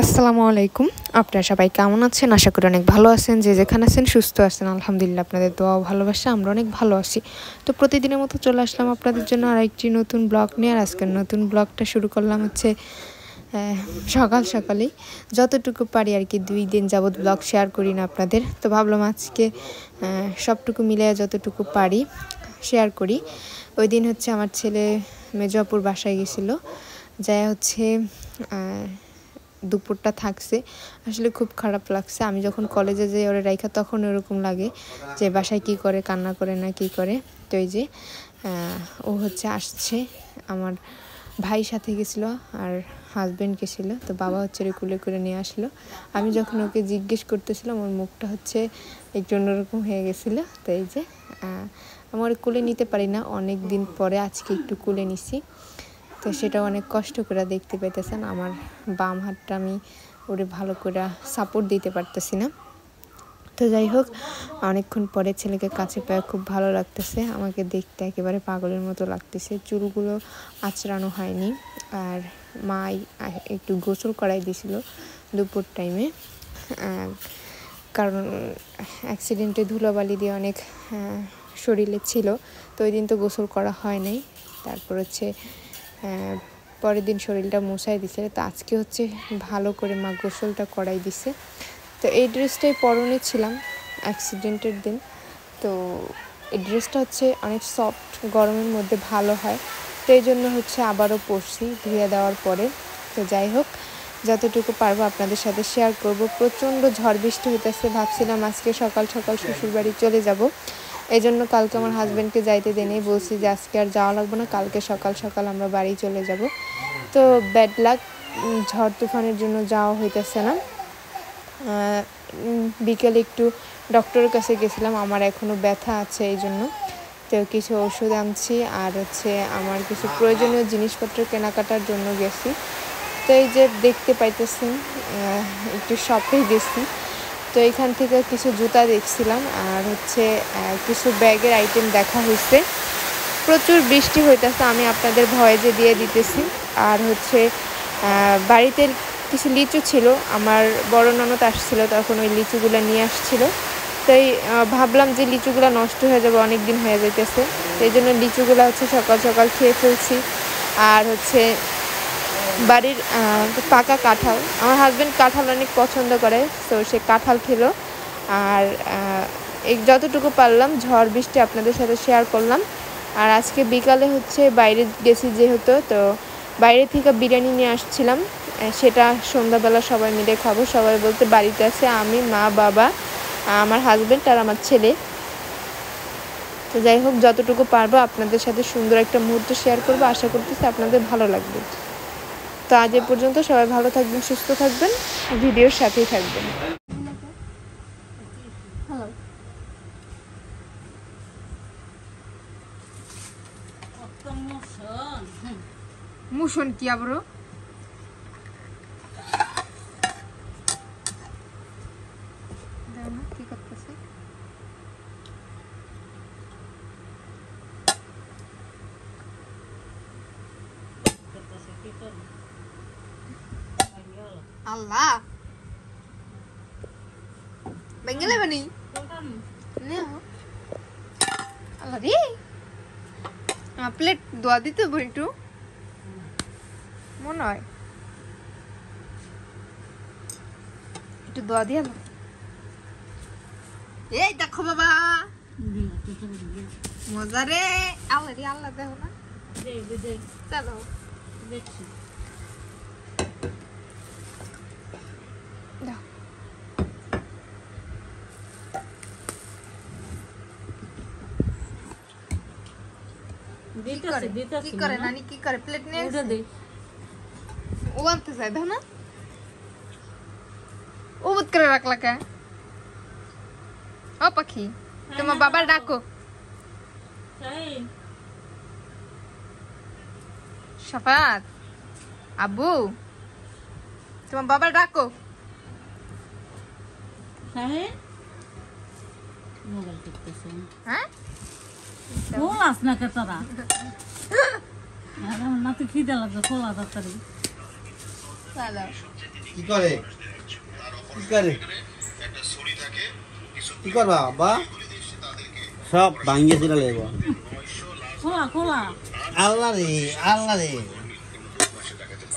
আসসালামু আলাইকুম। আপনারা সবাই কেমন আছেন? আশা করি অনেক ভালো আছেন। যে যেখানে আছেন সুস্থ আছেন, আলহামদুলিল্লাহ। আপনাদের দোয়া ও ভালোবাসা আমরা অনেক ভালো আছি। তো প্রতিদিনের মতো চলে আসলাম আপনাদের জন্য আরেকটি নতুন ব্লগ নিয়ে। আর আজকের নতুন ব্লগটা শুরু করলাম হচ্ছে সকাল সকালেই, যতটুকু পারি আর কি। 2 দিন যাবৎ ব্লগ শেয়ার করি না আপনাদের, তো ভাবলাম আজকে সবটুকু মিলে যতটুকু পারি শেয়ার করি। ওই দিন হচ্ছে আমার ছেলে মেজপুর বাসায় গেছিলো, যাই হচ্ছে দুপুরটা থাকছে। আসলে খুব খারাপ লাগছে। আমি যখন কলেজে যাই ওরা রাইখা, তখন এরকম লাগে যে বাসায় কি করে, কান্না করে না কি করে। তো এই যে ও হচ্ছে আসছে, আমার ভাই সাথে গেছিলো আর হাজব্যান্ড গেছিলো। তো বাবা হচ্ছে কুলে করে নিয়ে আসলো। আমি যখন ওকে জিজ্ঞেস করতেছিলাম, ওর মুখটা হচ্ছে একটু অন্যরকম হয়ে গেছিলো। তো এই যে আমার কোলে নিতে পারি না, অনেক দিন পরে আজকে একটু কোলে নিছি। তো সেটা অনেক কষ্ট করে দেখতে পাইতেছেন। আমার বাম হাতটা আমি ওরে ভালো করে সাপোর্ট দিতে পারতেছি না। তো যাই হোক, অনেকক্ষণ পরে ছেলেকে কাছে পেয়ে খুব ভালো লাগতেছে। আমাকে দেখতে একেবারে পাগলের মতো লাগতেছে। চুলগুলো আঁচড়ানো হয়নি। আর মা একটু গোসল করাই দিয়েছিল দুপুর টাইমে, কারণ অ্যাক্সিডেন্টে ধুলোবালি দিয়ে অনেক শরীরে ছিল। তো ওই দিন তো গোসল করা হয় নাই। তারপর হচ্ছে পরের দিন শরীরটা মুছাই দিছে। তো আজকে হচ্ছে ভালো করে মা গোসলটা করাই দিছে। তো এই ড্রেসটাই পরনে ছিলাম অ্যাক্সিডেন্টের দিন। তো এই ড্রেসটা হচ্ছে অনেক সফট, গরমের মধ্যে ভালো হয়। তো এই জন্য হচ্ছে আবারও পরছি ধুয়ে দেওয়ার পরে। তো যাই হোক, যতটুকু পারবো আপনাদের সাথে শেয়ার করব। প্রচণ্ড ঝড় বৃষ্টি হইতেছে। ভাবছিলাম আজকে সকাল সকাল শ্বশুরবাড়ি চলে যাব। এই জন্য কালকে আমার হাজব্যান্ডকে যাইতে দেনে বলছি যে আজকে আর যাওয়া লাগবে না, কালকে সকাল সকাল আমরা বাড়ি চলে যাব। তো ব্যাড লাক, ঝড় তুফানের জন্য যাওয়া হইতেছে না। বিকেলে একটু ডক্টরের কাছে গেছিলাম, আমার এখনও ব্যথা আছে এই জন্য। তো কিছু ওষুধ আনছি আর হচ্ছে আমার কিছু প্রয়োজনীয় জিনিসপত্র কেনাকাটার জন্য গেছি। তো এই যে দেখতে পাইতেছেন, একটু শপেই গেছি। তো এখান থেকে কিছু জুতা দেখছিলাম আর হচ্ছে কিছু ব্যাগের আইটেম দেখা হয়েছে। প্রচুর বৃষ্টি হইতেছে, আমি আপনাদের ভয়েসে দিয়ে দিতেছি। আর হচ্ছে বাড়িতে কিছু লিচু ছিল, আমার বড় ননদ আসছিল, তখন ওই লিচুগুলো নিয়ে আসছিল। তাই ভাবলাম যে লিচুগুলো নষ্ট হয়ে যাবে, অনেক দিন হয়ে যাইতেছে। এই জন্য লিচুগুলো হচ্ছে সকাল সকাল খেয়ে ফেলছি। আর হচ্ছে বাড়ির পাকা কাঁঠাল, আমার হাজব্যান্ড কাঁঠাল অনেক পছন্দ করে, তো সে কাঁঠাল খেলো। আর যতটুকু পারলাম ঝড় বৃষ্টি আপনাদের সাথে শেয়ার করলাম। আর আজকে বিকালে হচ্ছে বাইরে গেছি যেহেতু, তো বাইরে থেকে বিরিয়ানি নিয়ে আসছিলাম। সেটা সন্ধ্যাবেলা সবাই মিলে খাবো। সবাই বলতে বাড়িতে আছে আমি, মা, বাবা, আমার হাজব্যান্ড আর আমার ছেলে। তো যাই হোক, যতটুকু পারবো আপনাদের সাথে সুন্দর একটা মুহূর্ত শেয়ার করবো। আশা করতেছি আপনাদের ভালো লাগবে। তো আজ এ পর্যন্ত। সবাই ভালো থাকবেন, সুস্থ থাকবেন, ভিডিওর সাথেই থাকবেন। মুশন কি আবার কি করতেছে? আল্লাহ বেঙ্গলে বানি আল্লাহ রে, প্লেট দোয়া দিতে বইটু মনে হয় একটু দোয়া দিয়া। এই দেখো বাবা, মজা রে। আল্লাহ রে, আল্লাহ দেখো না, চলো দেখছি। কি করে নানি, কি করে? প্লেট নিয়ে ও আনতে চাই, দেখো না ও বুত করে রাখলা কে? ও পাখি, তোমার বাবার ডাকো। শাফাত, আব্বু, তোমার বাবার ডাকো। হ্যাঁ, না কে তোরা না তো খিদে লাগবে খোলা তরকারি কি করে কি করে কি করবা আব্বা সব ভাঙ্গিয়ে দিলে লেব খোলা খোলা আল্লাহ রে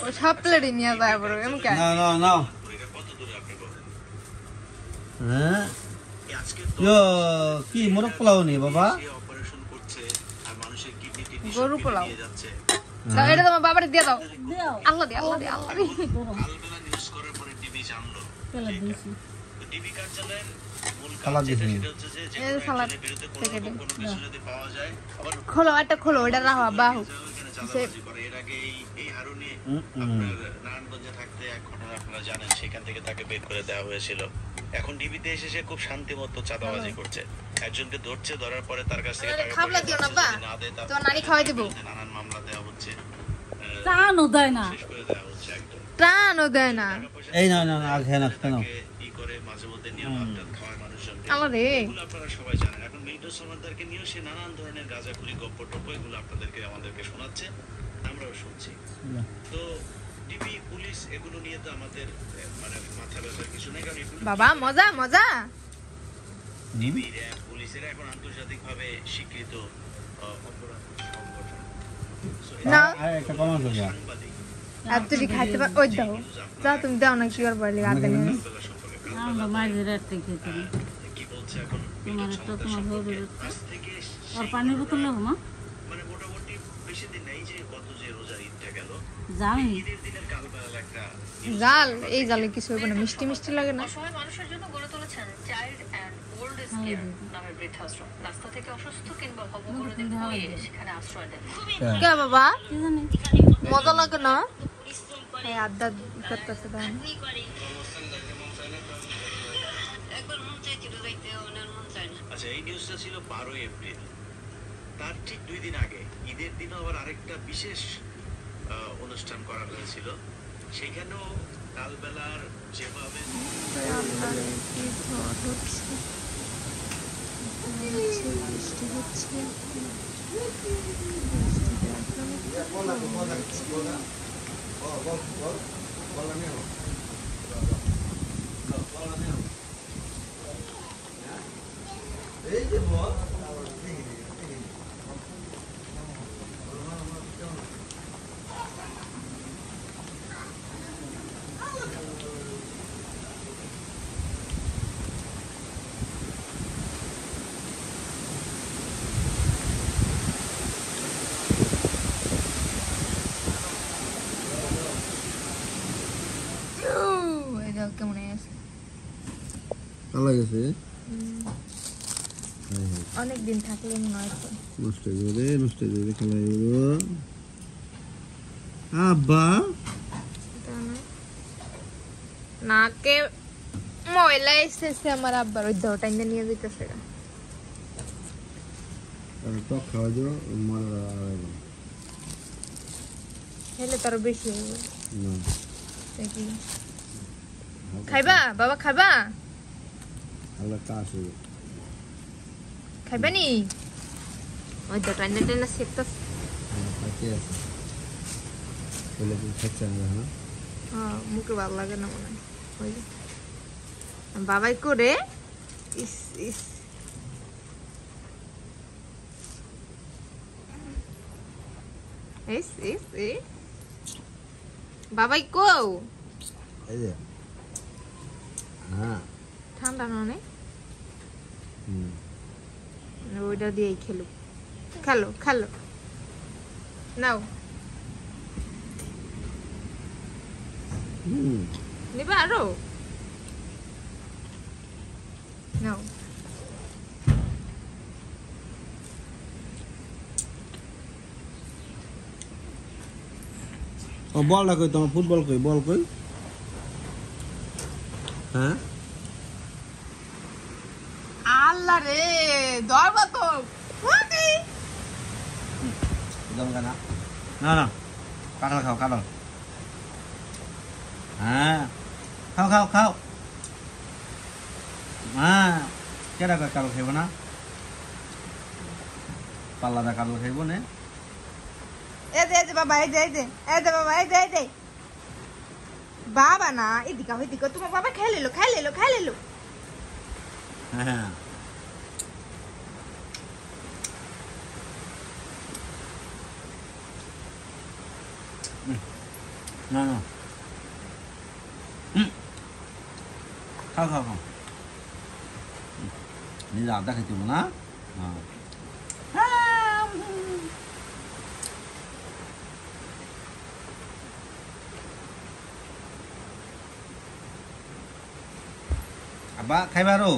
ও সব প্লেটে নিয়ে যায় বড় এমন কেন না না না হ্যাঁ ইয়ো কি মোরগ পোলাও নি বাবা গরু পোলাও দাও এটা তোমার বাবার দিয়ে দাও দেও আল্লাহ দে আল্লাহ দে আল্লাহ দে তেলে দিয়েছি খালা দিছি এই সালাদ প্যাকেটে খোলো একটা খোলো ওটা রাখো বাহু নারায়ণগঞ্জে থাকতে এক ঘটনা আপনারা জানেন, সেখান থেকে তাকে বের করে দেওয়া হয়েছিল। এখন ডিবিতে এসে সে খুব শান্তি মতো চাঁদাবাজি করছে। একজনকে ধরছে, ধরার পরে তার কাছ থেকে টাকা খাবলা দিও না বা তোমার নানি খাওয়াই দেবো নানান মামলা দেওয়া হচ্ছে, চানও দেয় না শেষ করে দেওয়া হচ্ছে একদম। ত্রাণও দেয় না এই না না আগে না কেন ই করে মাঝে মধ্যে নিয়ম আবদার খাওয়ায় মানুষজনকে। আল্লাহ রে এগুলো আপনারা সবাই জানেন। এখন মিন্টু সমাদারকে নিয়েও সে নানান ধরনের গাঁজাখুরি গপ্প টপ্প এগুলো আমাদেরকে শোনাচ্ছে, আমরাও শুনছি। তো ডিবি পুলিশ এগুলো নিয়ে তো আমাদের মানে মাথা ব্যথার কিছু নেই, কারণ এগুলো বাবা মজা মজা ডিবি র্যাব পুলিশের এখন আন্তর্জাতিকভাবে স্বীকৃত অপরাধ সংগঠন। So, না একটা কমন করে সাংবাদিক আর তুই খাইতে পার ওই দাও যা তুমি দাও না কি আর বলি আদে নিয়ে বেলা সম্পর্কে আমরা মাঝে রাখতে খেতে কি বলছে এখন তোমার একটা তোমার হয়ে আজ থেকে আর পানির বোতল নেবো মা মানে মোটামুটি বেশি দিন নেই যে গত যে রোজার ঈদটা গেল, জানি ঈদের দিনের কালবেলা একটা জাল এই জালে কিছু হবে না মিষ্টি মিষ্টি লাগে না অসহায় মানুষের জন্য গড়ে তুলেছেন child and old age care নামের বৃদ্ধাশ্রম। রাস্তা থেকে অসুস্থ কিংবা ভবঘুরেদের কুড়িয়ে সেখানে আশ্রয় দেন। কে বাবা কি জানি মজা লাগে না এই আড্ডা করতেছে তাই আচ্ছা, এই নিউজটা ছিল 12 এপ্রিল। তার ঠিক 2 দিন আগে ঈদের দিনও আবার আরেকটা বিশেষ অনুষ্ঠান করা হয়েছিল। সেখানেও কালবেলার যেভাবে এই যে বল এই দাও কেমন আছে ভালো গেছে অনেক দিন থাকলে মনে হয় তো। নষ্ট করে খেলাই আব্বা তা না। নাকে ময়লা এসেছে আমার আব্বার ওই দাও টাইনে নিয়ে যেতেছে তো খাওয়া যাও মারা হেলে তার বেশি হবে না দেখি খাইবা বাবা খাইবা আল্লাহ কাজ হবে খাইবা নি ওই দাও টাইনে টাইনে সেকতা খাইতে আছে বলে কি খাচ্ছে না না হ্যাঁ মুখে ভালো লাগে না মনে হয় ওই যে। বাবাই করে ইস ইস ইস ইস ইস বাবাই কো এই যে হ্যাঁ ঠান্ডা না অনেক হুম ওইটা দিয়েই খেলো খেলো খেলো নাও হুম নিবা আরো নাও ও বলটা কই তোমার ফুটবল কই বল কই হ্যাঁ আল্লাহ রে দরবা তো ফুটি দমকা না না না কাঁঠাল খাও কাঁঠাল হ্যাঁ খাও খাও খাও হ্যাঁ কেডা কয় কাঁঠাল খাইব না পাল্লাদা কাঁঠাল খাইব না এই যে বাবা এই যে বাবা এই যে বাবা না এদিকে ওইদিকে তোমার বাবা খেলে লো হ্যাঁ না না খাও খাও খাও নিজে আদা খেতে না আব্বা খাইবা আরো